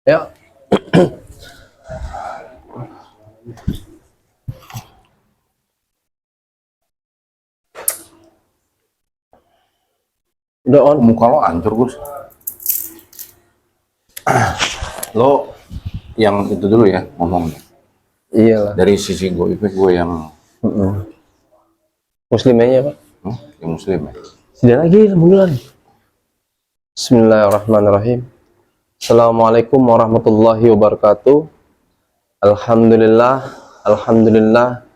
Ya, udah on. Muka lo hancur, Gus. Lo yang itu dulu ya ngomongnya. Iyalah. Dari sisi gue yang Muslim aja, Pak. yang muslim ya. Sudah lagi, alhamdulillah. Bismillahirrahmanirrahim. Assalamualaikum warahmatullahi wabarakatuh. Alhamdulillah, alhamdulillah,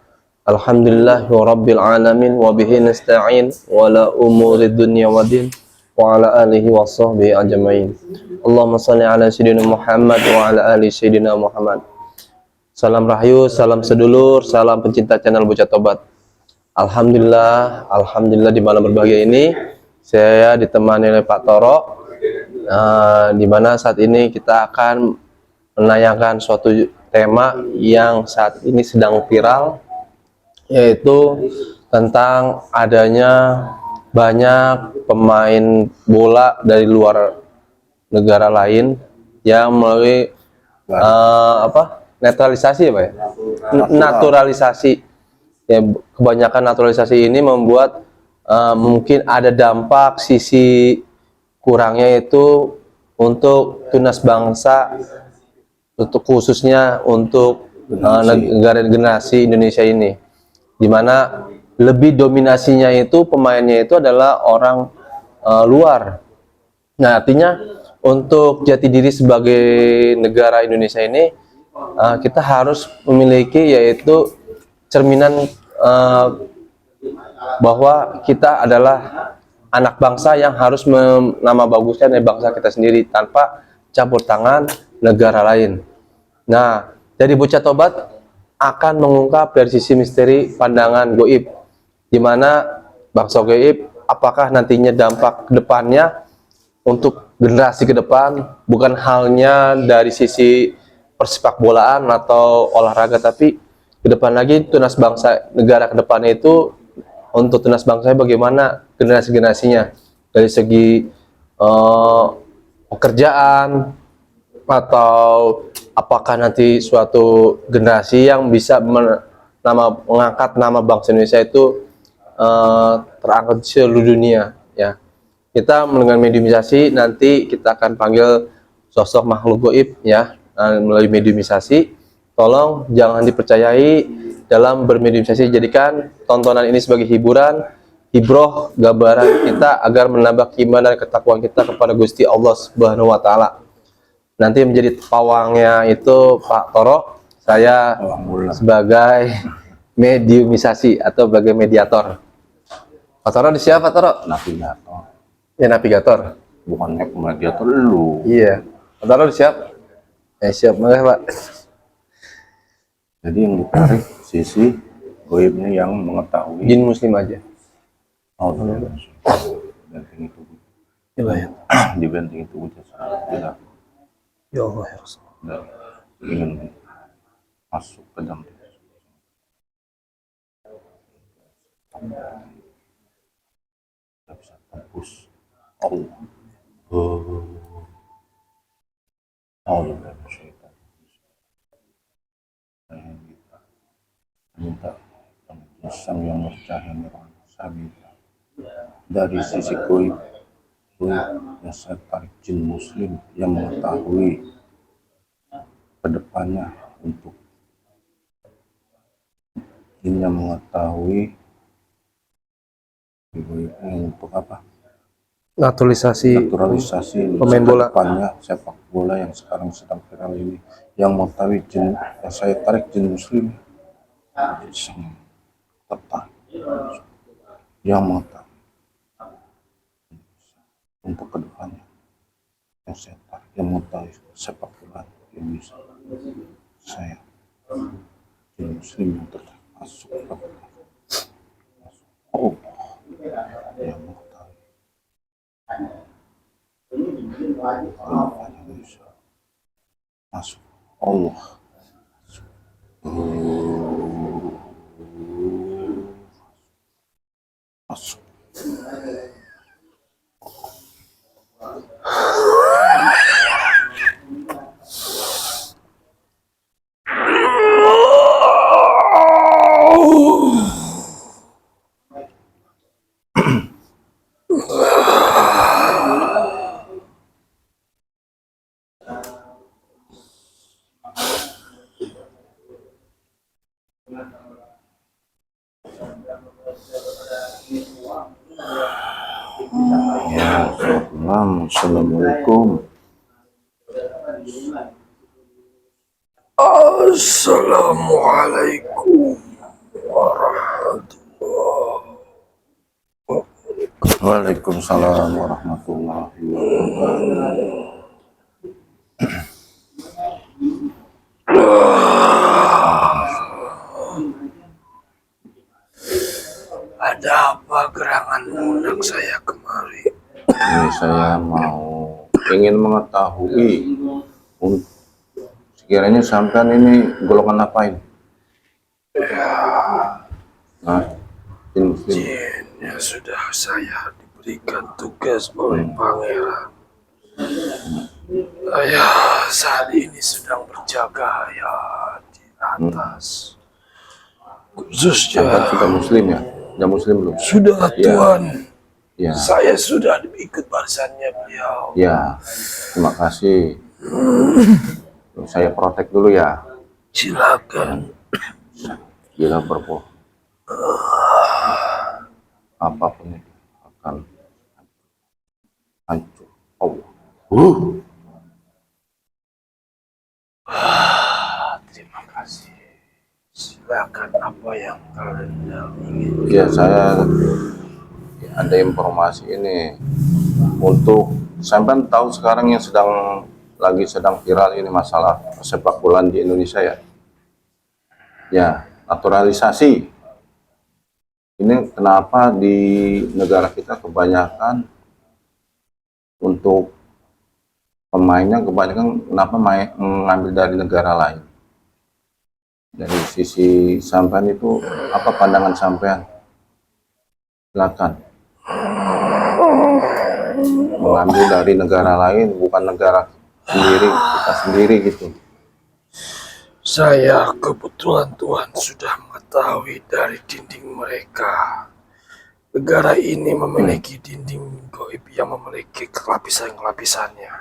alhamdulillah rabbil alamin wa bihi nasta'in wa la umuri dunya waddin wa ala alihi wa sahbihi ajmain. Allahumma shalli ala sayyidina Muhammad wa ala ali sayyidina Muhammad. Salam rahayu, salam sedulur, salam pencinta channel Bocah Tobat. Alhamdulillah, alhamdulillah di malam berbahagia ini saya ditemani oleh Pak Toro, di mana saat ini kita akan menayangkan suatu tema yang saat ini sedang viral, yaitu tentang adanya banyak pemain bola dari luar negara lain yang melalui netralisasi ya Pak ya? Naturalisasi ya, kebanyakan naturalisasi ini membuat mungkin ada dampak sisi kurangnya itu untuk tunas bangsa, untuk khususnya untuk negara generasi Indonesia ini, dimana lebih dominasinya itu pemainnya itu adalah orang luar. Nah, artinya untuk jati diri sebagai negara Indonesia ini kita harus memiliki yaitu cerminan bahwa kita adalah anak bangsa yang harus nama bagusnya dari bangsa kita sendiri tanpa campur tangan negara lain. Nah, dari Bocah Tobat akan mengungkap dari sisi misteri pandangan goib, di mana bangsa goib apakah nantinya dampak kedepannya untuk generasi ke depan, bukan halnya dari sisi persepak bolaan atau olahraga, tapi ke depan lagi tunas bangsa negara ke depannya itu, untuk tunas bangsa bagaimana generasi-generasinya dari segi pekerjaan, atau apakah nanti suatu generasi yang bisa mengangkat nama bangsa Indonesia itu terangkat di seluruh dunia ya. Kita mendengar mediumisasi, nanti kita akan panggil sosok makhluk goib ya, melalui mediumisasi. Tolong jangan dipercayai dalam bermediumisasi, jadikan tontonan ini sebagai hiburan, ibroh, gambaran kita agar menambah keimanan dan ketakwaan kita kepada Gusti Allah Subhanahu wa taala. Nanti menjadi pawangnya itu Pak Toro, saya sebagai mediumisasi atau sebagai mediator. Pak Toro di siapa, Pak Toro? Navigator. Ya, navigator. Bukan mediator lu. Iya. Pak Toro di siap? Siap, makasih Pak. Jadi yang ditarik sisi goibnya yang mengetahui. Jin muslim aja. Oh, benteng itu. Iya, Di benteng itu jasa. ya Allah ya Rasul. Dan ingin masuk ke dalam tidak bisa tembus Allah. Allah dari syaitan. Minta sang yang bercahaya sabita dari sisi goib yang saya tarik jin muslim yang mengetahui kedepannya, untuk jin yang mengetahui untuk apa, Naturalisasi pemain bola. kedepannya sepak bola yang sekarang sedang viral ini, yang mengetahui jin yang saya tarik jin muslim sang tetap yang mengetahui untuk kedepannya, yang saya tarik yang mengetahui sepak bola Indonesia, saya jin muslim yang tetap masuk ke Allah yang mengetahui kedepannya Indonesia masuk Allah masuk. Assalamualaikum. Assalamualaikum warahmatullahi wabarakatuh. Waalaikumsalam warahmatullahi wabarakatuh. Ada apa gerangan undang saya kemari? Ini saya ingin mengetahui sekiranya sampean ini golongan apa ini? Nah, Jinnya sudah saya diberikan tugas oleh pangeran. Saya saat ini sedang berjaga ya di atas. Khususnya sampean sudah muslim ya? Sudah muslim belum? sudah Ya. Tuhan. Ya, Saya sudah ikut barisannya beliau. ya. Terima kasih. Saya protek dulu ya. Silakan. Gila berbohong. Apapun itu akan hancur. Allah. Terima kasih. Silakan apa yang kalian ingin. Ya, saya ada informasi ini untuk sampean tahu sekarang yang sedang viral ini masalah sepak bola di Indonesia ya. Ya, naturalisasi. Ini kenapa di negara kita kebanyakan untuk pemainnya kenapa mengambil dari negara lain? Dari sisi sampean itu apa pandangan sampean? Silakan. Mengambil dari negara lain bukan negara sendiri, kita sendiri gitu. Saya kebetulan Tuhan sudah mengetahui dari dinding mereka. Negara ini memiliki dinding gaib yang memiliki lapisan-lapisannya.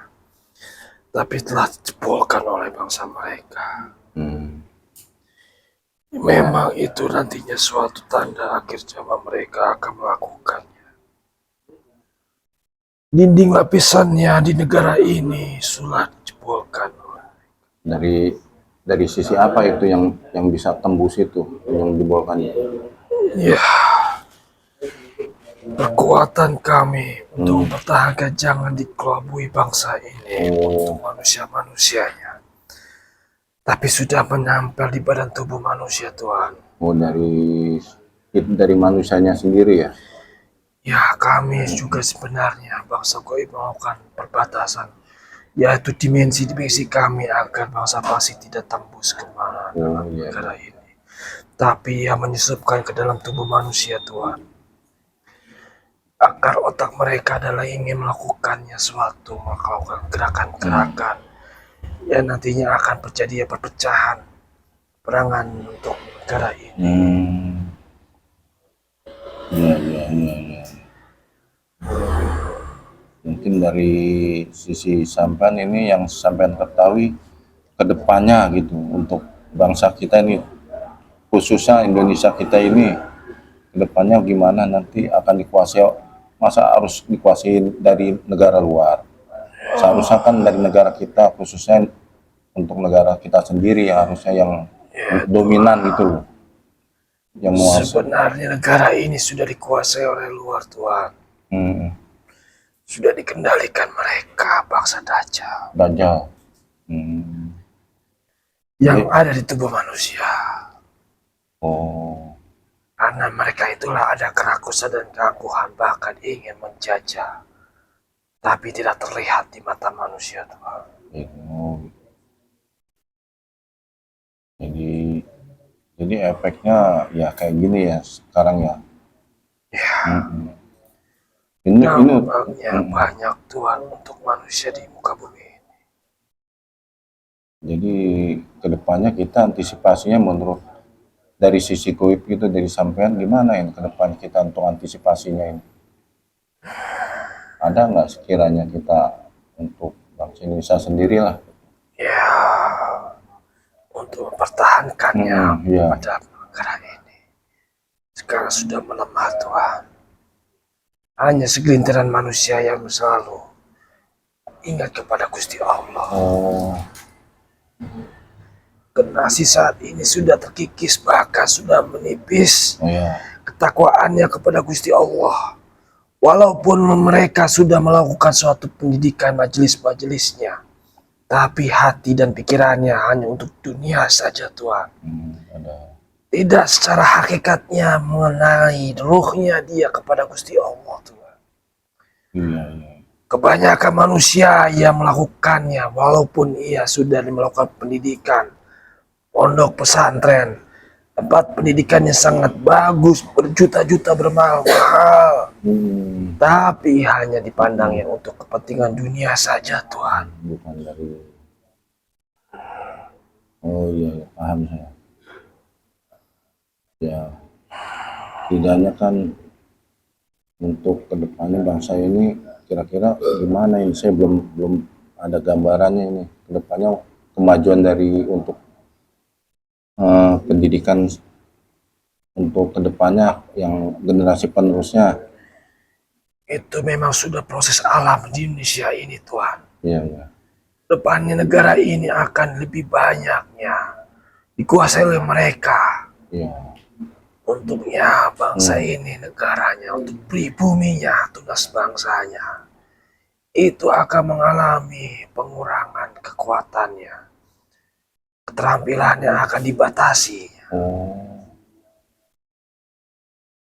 Tapi telah dijebolkan oleh bangsa mereka. Memang itu nantinya suatu tanda akhir zaman mereka akan melakukannya. Dinding lapisannya di negara ini sudah dijebolkan. Dari sisi apa itu yang bisa tembus itu yang dibolkan itu? Ya, kekuatan kami untuk mempertahankan jangan dikelabui bangsa ini untuk manusia-manusianya. Tapi sudah menempel di badan tubuh manusia, Tuhan. Oh, dari manusianya sendiri ya? Ya, kami juga sebenarnya bangsa gaib melakukan perbatasan, yaitu dimensi-dimensi kami agar bangsa-bangsa tidak tembus kemana dalam negara ini. Tapi yang menyusupkan ke dalam tubuh manusia, Tuhan. Agar otak mereka adalah ingin melakukannya suatu, melakukan gerakan-gerakan yang nantinya akan terjadi perpecahan, perangan untuk negara ini. Iya. Mungkin dari sisi sampean ini yang sampean ketahui kedepannya gitu untuk bangsa kita ini, khususnya Indonesia kita ini kedepannya gimana, nanti akan dikuasai, masa harus dikuasai dari negara luar? Seharusnya kan dari negara kita, khususnya untuk negara kita sendiri harusnya yang dominan gitu loh, yang menguasai. Sebenarnya negara ini sudah dikuasai oleh luar, Tuhan. Sudah dikendalikan mereka, bangsa Dajjal. Yang ada di tubuh manusia. Karena mereka itulah ada kerakusan dan keangkuhan, bahkan ingin menjajah. Tapi tidak terlihat di mata manusia, Tuhan. Jadi efeknya ya kayak gini ya sekarang ya. Ya. Ini banyak Tuhan untuk manusia di muka bumi ini. Jadi kedepannya kita antisipasinya menurut dari sisi gaib itu, dari sampean gimana ini kedepannya kita untuk antisipasinya ini? Ada nggak sekiranya kita untuk bangsa Indonesia sendiri lah? Ya, untuk mempertahankannya pada negara ini. Sekarang sudah melemah, Tuhan. Hanya segelintiran manusia yang selalu ingat kepada Gusti Allah. Oh, Generasi saat ini sudah terkikis, bahkan sudah menipis oh ya. ketakwaannya kepada Gusti Allah. Walaupun mereka sudah melakukan suatu pendidikan majelis-majelisnya, tapi hati dan pikirannya hanya untuk dunia saja Tuhan. Ada. Tidak secara hakikatnya mengenai ruhnya dia kepada Gusti Allah Tuhan. Iya, iya. Kebanyakan manusia yang melakukannya walaupun ia sudah melakukan pendidikan, pondok pesantren, tempat pendidikannya sangat bagus, berjuta-juta bermahal-mahal, tapi hanya dipandangnya untuk kepentingan dunia saja Tuhan. Bukan dari. Oh iya, iya, paham saya. Ya, tidaknya kan untuk kedepannya bangsa ini kira-kira gimana ini? Saya belum ada gambarannya ini. Kedepannya kemajuan dari untuk pendidikan untuk kedepannya yang generasi penerusnya. Itu memang sudah proses alam di Indonesia ini Tuhan. Iya, iya. Depannya negara ini akan lebih banyaknya dikuasai oleh mereka. Iya. Untuknya bangsa ini, negaranya, untuk pribuminya, tunas bangsanya, itu akan mengalami pengurangan kekuatannya. Keterampilannya akan dibatasi. Oh,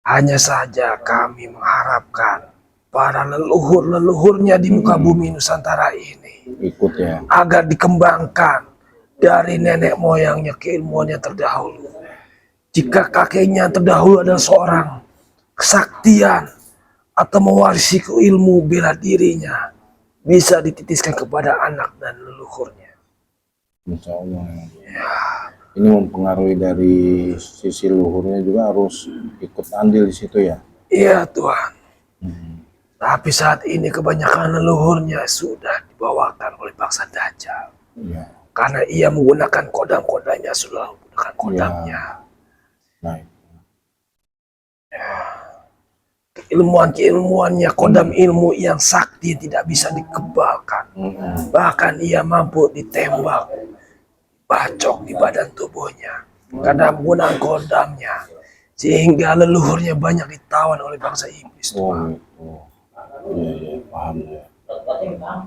Hanya saja kami mengharapkan para leluhur-leluhurnya di muka bumi Nusantara ini ikut ya. agar dikembangkan dari nenek moyangnya keilmuannya terdahulu. Jika kakeknya terdahulu adalah seorang kesaktian atau mewarisi ilmu bela dirinya, bisa dititiskan kepada anak dan leluhurnya. Insya Allah. Ini mempengaruhi dari sisi luhurnya juga harus ikut andil di situ ya. Iya Tuhan. Tapi saat ini kebanyakan leluhurnya sudah dibawakan oleh bangsa Dajjal. Iya. Karena ia menggunakan kodam-kodamnya, sudah menggunakan kodamnya. Nah, Keilmuan-keilmuannya, kodam ilmu yang sakti tidak bisa dikebalkan. Bahkan ia mampu ditembak, bacok di badan tubuhnya karena menggunakan kodamnya, sehingga leluhurnya banyak ditawan oleh bangsa iblis. oh, iya, iya, paham ya.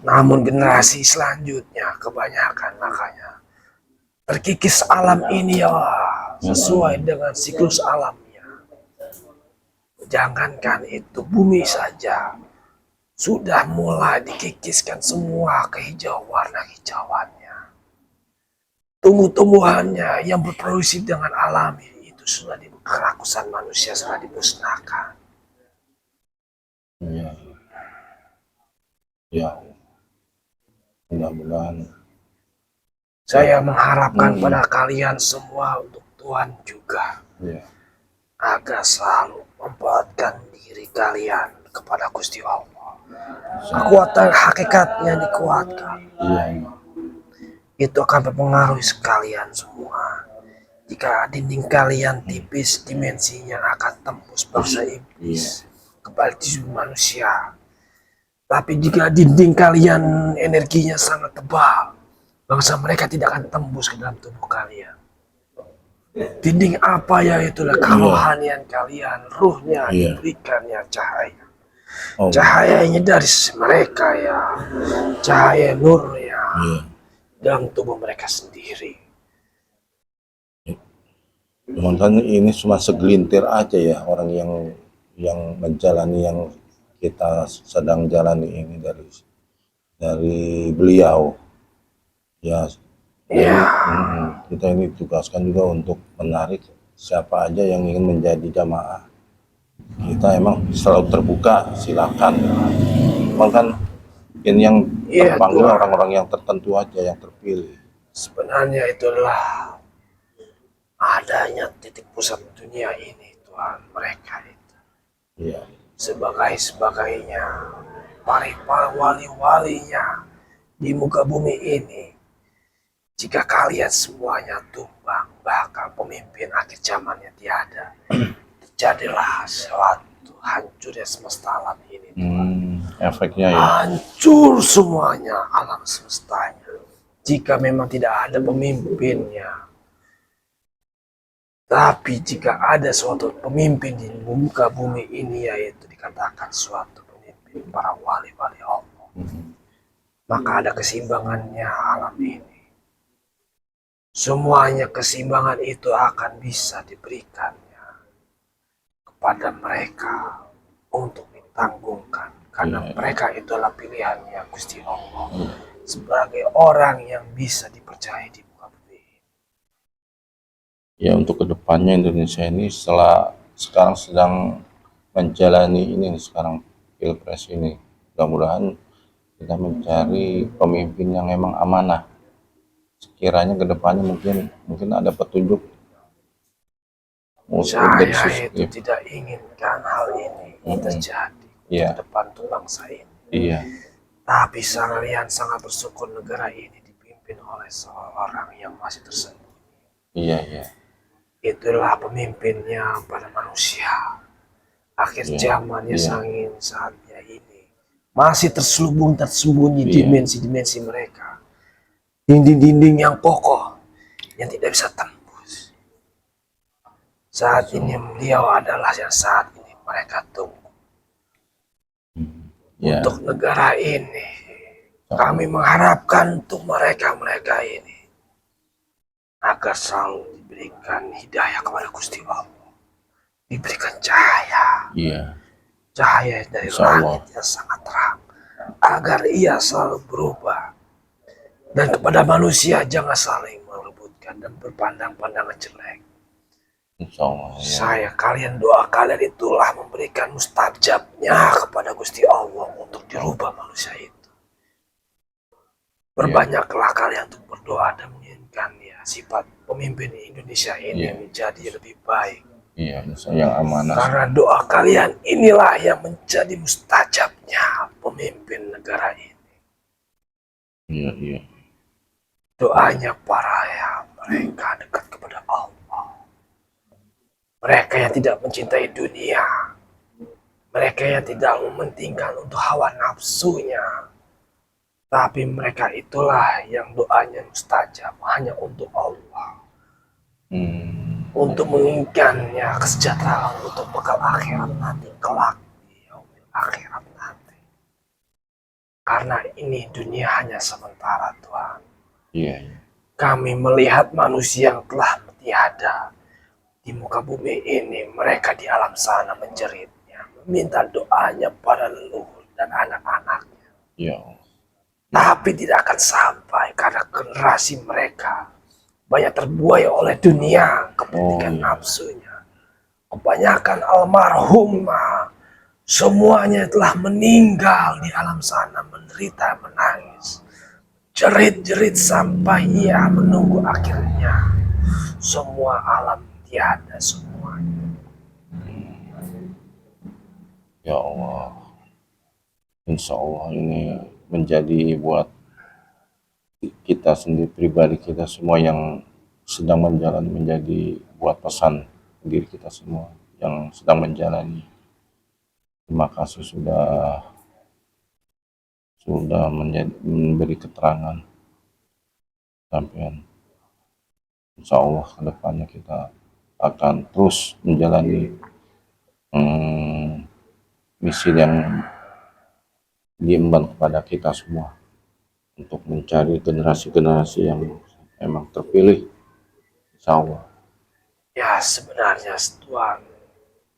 Namun generasi selanjutnya kebanyakan makanya terkikis alam ini ya, sesuai dengan siklus alamnya. Jangankan itu, bumi saja sudah mulai dikikiskan semua warna hijauannya. Tumbuh-tumbuhannya yang berproduksi dengan alami itu sudah kerakusan manusia sudah dimusnahkan. Iya. Ya, mudah-mudahan. Saya mengharapkan pada kalian semua, untuk Tuhan juga, Iya. agar selalu memperhatikan diri kalian kepada Gusti Allah. Kekuatan hakikatnya dikuatkan. Iya, iya. Itu akan mempengaruhi sekalian semua. Jika dinding kalian tipis, dimensinya akan tembus bangsa iblis kepada jiwa manusia. Tapi jika dinding kalian energinya sangat tebal, bangsa mereka tidak akan tembus ke dalam tubuh kalian. Dinding apa ya, itulah kerohanian kalian, ruhnya diberikannya cahaya. Oh, Cahayanya dari mereka ya, cahaya nurnya dalam tubuh mereka sendiri. cuman kan ini cuma segelintir aja ya orang yang menjalani yang kita sedang jalani ini dari beliau ya. Kita ini tugaskan juga untuk menarik siapa aja yang ingin menjadi jamaah. Kita emang selalu terbuka, silakan. Cuman kan ini yang terpanggil orang-orang yang tertentu aja yang terpilih. Sebenarnya itulah adanya titik pusat dunia ini Tuhan, mereka itu. Iya. Sebagainya, para wali-walinya di muka bumi ini. Jika kalian semuanya tumbang, bahkan pemimpin akhir zamannya tiada, terjadilah suatu hancurnya semesta alam ini Tuhan. efeknya ya. Hancur semuanya alam semestanya. Jika memang tidak ada pemimpinnya. Tapi jika ada suatu pemimpin di muka bumi ini, yaitu dikatakan suatu pemimpin para wali-wali Allah, maka ada keseimbangannya alam ini. Semuanya keseimbangan itu akan bisa diberikannya kepada mereka untuk ditanggungkan. Karena mereka itulah pilihannya Gusti Allah sebagai orang yang bisa dipercaya di muka bumi. Ya, untuk kedepannya Indonesia ini sekarang sedang menjalani ini sekarang pilpres ini, mudah-mudahan kita mencari pemimpin yang memang amanah. Sekiranya kedepannya mungkin ada petunjuk Saya itu tidak inginkan hal ini terjadi di depan tuh bangsa ini. Iya. Tapi kalian sangat bersyukur negara ini dipimpin oleh seorang yang masih tersembunyi. Iya, iya. Itulah pemimpinnya pada manusia. Akhir zamannya sangin saatnya ini. Masih tersembunyi dimensi-dimensi mereka. Dinding-dinding yang kokoh yang tidak bisa tembus. Saat ini beliau adalah yang saat ini mereka tunggu. Untuk negara ini, kami mengharapkan untuk mereka ini agar selalu diberikan hidayah kepada Gusti Allah, diberikan cahaya, cahaya dari langit yang sangat terang, agar ia selalu berubah. Dan kepada manusia jangan saling merebutkan dan berpandang-pandangan jelek. Kalian doa kalian itulah memberikan mustajabnya kepada Gusti Allah untuk dirubah manusia itu. Berbanyaklah kalian untuk berdoa dan menginginkan sifat pemimpin Indonesia ini menjadi lebih baik. Iya, yang amanah. Karena doa kalian inilah yang menjadi mustajabnya pemimpin negara ini. Iya, iya. Doanya para mereka dekat kepada Allah. Mereka yang tidak mencintai dunia. Mereka yang tidak mementingkan untuk hawa nafsunya. Tapi mereka itulah yang doanya mustajab hanya untuk Allah. Untuk menginginkannya kesejahteraan untuk bekal akhirat nanti kelak di akhirat nanti. Karena ini dunia hanya sementara, Tuhan. Iya. Kami melihat manusia yang telah tiada di muka bumi ini, mereka di alam sana menjeritnya, meminta doanya pada leluhur dan anak-anaknya. Ya. Tapi tidak akan sampai karena generasi mereka banyak terbuai oleh dunia, kepentingan nafsunya. Kebanyakan almarhumah, semuanya telah meninggal di alam sana, menderita, menangis, jerit-jerit sampai ia menunggu akhirnya. Semua alam tiada semuanya. Ya Allah, insya Allah ini menjadi buat kita sendiri, pribadi kita semua yang sedang menjalani, menjadi buat pesan diri kita semua yang sedang menjalani. Terima kasih sudah memberi keterangan sampean. Insya Allah kedepannya kita akan terus menjalani misi yang diemban kepada kita semua untuk mencari generasi-generasi yang memang terpilih, insya Allah. Ya sebenarnya Tuhan,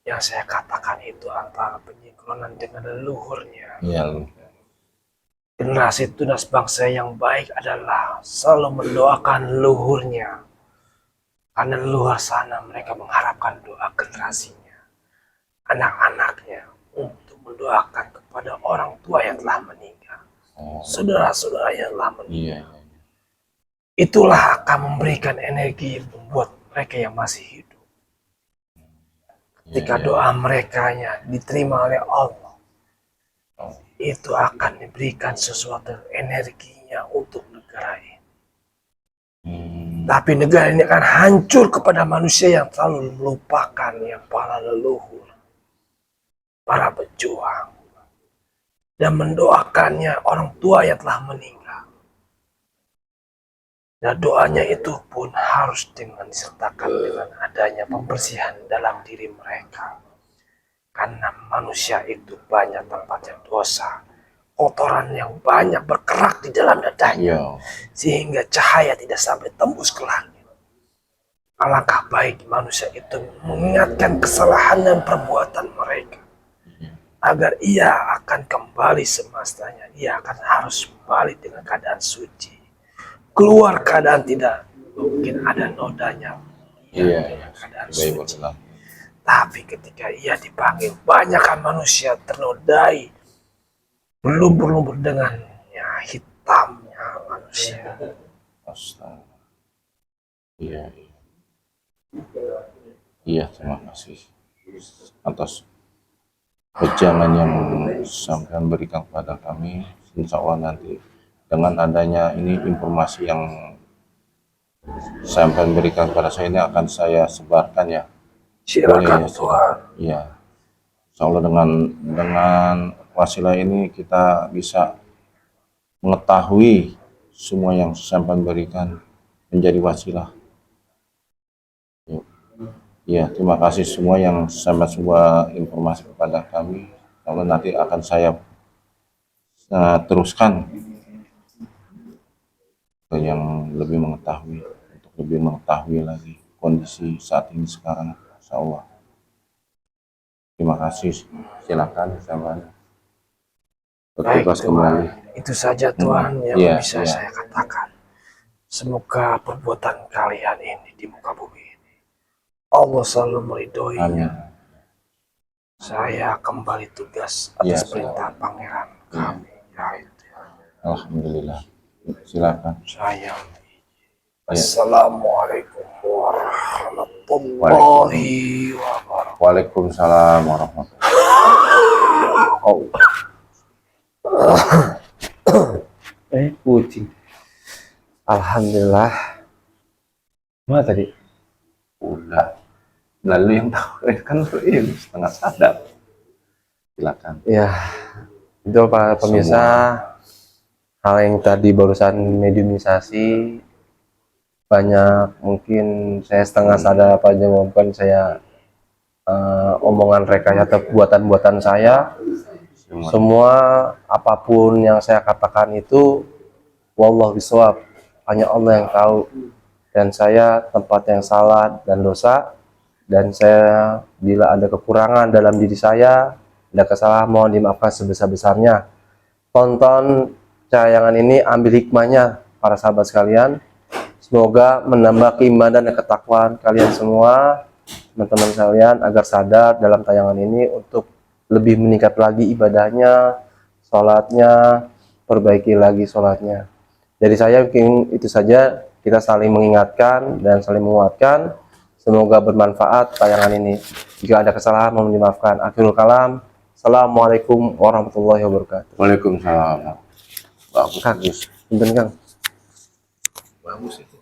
yang saya katakan itu antara penyinkronan dengan leluhurnya. Iya. Generasi tunas bangsa yang baik adalah selalu mendoakan leluhurnya. Karena leluhur sana mereka mengharapkan doa generasinya, anak-anaknya, untuk mendoakan kepada orang tua yang telah meninggal, saudara-saudara yang telah meninggal. Iya. Itulah akan memberikan energi membuat mereka yang masih hidup. Ketika doa mereka diterima oleh Allah, itu akan diberikan sesuatu energinya untuk negara ini. Tapi negara ini akan hancur kepada manusia yang selalu melupakan yang para leluhur, para pejuang. dan mendoakannya orang tua yang telah meninggal. Dan doanya itu pun harus disertakan dengan adanya pembersihan dalam diri mereka. Karena manusia itu banyak tempatnya dosa, kotoran yang banyak bergerak di dalam dadanya, sehingga cahaya tidak sampai tembus ke langit. Alangkah baik manusia itu mengingatkan kesalahan dan perbuatan mereka, agar ia akan kembali semestanya. Ia akan harus kembali dengan keadaan suci. Keluar keadaan tidak mungkin ada nodanya. Keadaan suci. Tapi ketika ia dipanggil, banyakkan manusia ternodai, berlumpur-lumpur dengan hitamnya manusia. Astaga. Iya, terima kasih atas wejangan yang sampean berikan kepada kami. Insya Allah nanti dengan adanya ini informasi yang sampean berikan kepada saya ini akan saya sebarkan ya. Silakan Tuhan. Iya. Insya Allah dengan wasilah ini kita bisa mengetahui semua yang sampean berikan menjadi wasilah. Ya, terima kasih semua yang sampai sebuah informasi kepada kami. Kalau nanti akan saya teruskan ke yang lebih mengetahui, untuk lebih mengetahui lagi kondisi saat ini sekarang, insya Allah. Terima kasih. Silakan sampai bertugas kembali. Itu saja Tuhan yang bisa saya katakan. Semoga perbuatan kalian ini di muka bumi ini Allah selalu meridhoinya. Saya kembali tugas atas perintah pangeran kami. Alhamdulillah. Silakan. Saya. Assalamualaikum warahmatullahi wabarakatuh. Waalaikumsalam warahmatullahi wabarakatuh. Kucing. Alhamdulillah. Mana tadi? Udah. Lalu yang tahu kan ini setengah sadar. Silakan. Ya, itu para pemirsa, hal yang tadi barusan mediumisasi, banyak mungkin saya setengah sadar apa aja, bukan saya omongan rekayasa buatan-buatan saya. Semua apapun yang saya katakan itu wallahu bishawab, hanya Allah yang tahu, dan saya tempat yang salah dan dosa, dan saya bila ada kekurangan dalam diri saya, ada kesalahan, mohon dimaafkan sebesar-besarnya. Tonton tayangan ini, ambil hikmahnya para sahabat sekalian, semoga menambah keimanan dan ketakwaan kalian semua, teman-teman sekalian, agar sadar dalam tayangan ini untuk lebih meningkat lagi ibadahnya, sholatnya, perbaiki lagi sholatnya. Dari saya mungkin itu saja, kita saling mengingatkan dan saling menguatkan. Semoga bermanfaat tayangan ini. Jika ada kesalahan mohon dimaafkan. Akhirul kalam. Assalamualaikum warahmatullahi wabarakatuh. Waalaikumsalam. Bagus. Kang. Bagus itu.